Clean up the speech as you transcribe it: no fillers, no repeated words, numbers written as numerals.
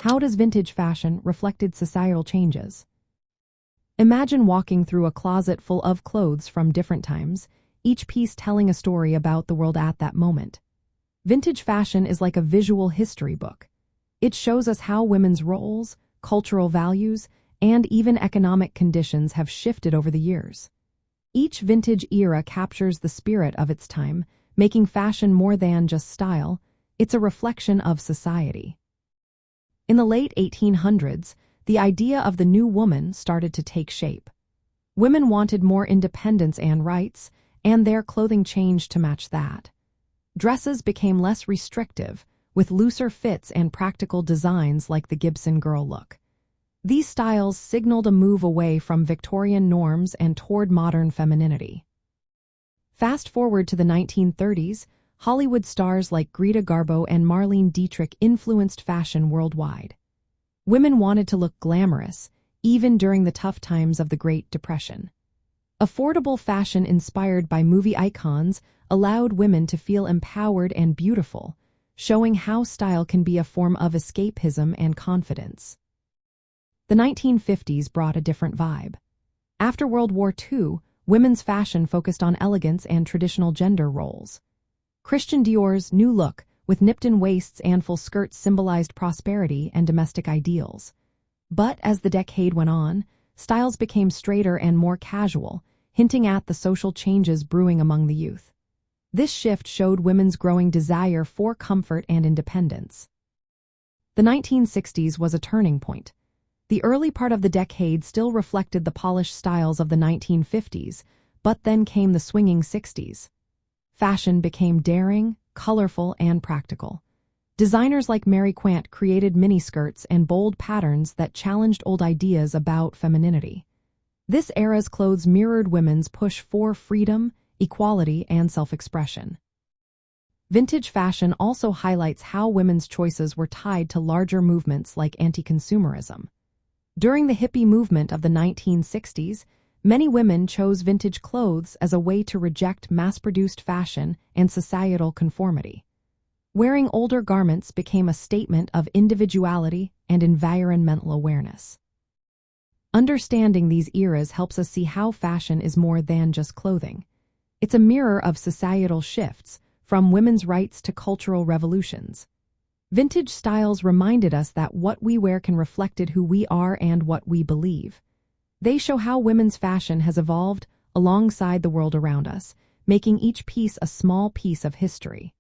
How does vintage fashion reflected societal changes? Imagine walking through a closet full of clothes from different times, each piece telling a story about the world at that moment. Vintage fashion is like a visual history book. It shows us how women's roles, cultural values, and even economic conditions have shifted over the years. Each vintage era captures the spirit of its time, making fashion more than just style, it's a reflection of society. In the late 1800s, the idea of the new woman started to take shape. Women wanted more independence and rights, and their clothing changed to match that. Dresses became less restrictive, with looser fits and practical designs like the Gibson girl look. These styles signaled a move away from Victorian norms and toward modern femininity. Fast forward to the 1930s, Hollywood stars like Greta Garbo and Marlene Dietrich influenced fashion worldwide. Women wanted to look glamorous, even during the tough times of the Great Depression. Affordable fashion inspired by movie icons allowed women to feel empowered and beautiful, showing how style can be a form of escapism and confidence. The 1950s brought a different vibe. After World War II, women's fashion focused on elegance and traditional gender roles. Christian Dior's new look, with nipped-in waists and full skirts, symbolized prosperity and domestic ideals. But as the decade went on, styles became straighter and more casual, hinting at the social changes brewing among the youth. This shift showed women's growing desire for comfort and independence. The 1960s was a turning point. The early part of the decade still reflected the polished styles of the 1950s, but then came the swinging 60s. Fashion became daring, colorful, and practical. Designers like Mary Quant created miniskirts and bold patterns that challenged old ideas about femininity. This era's clothes mirrored women's push for freedom, equality, and self-expression. Vintage fashion also highlights how women's choices were tied to larger movements like anti-consumerism. During the hippie movement of the 1960s, many women chose vintage clothes as a way to reject mass-produced fashion and societal conformity. Wearing older garments became a statement of individuality and environmental awareness. Understanding these eras helps us see how fashion is more than just clothing. It's a mirror of societal shifts, from women's rights to cultural revolutions. Vintage styles reminded us that what we wear can reflect who we are and what we believe. They show how women's fashion has evolved alongside the world around us, making each piece a small piece of history.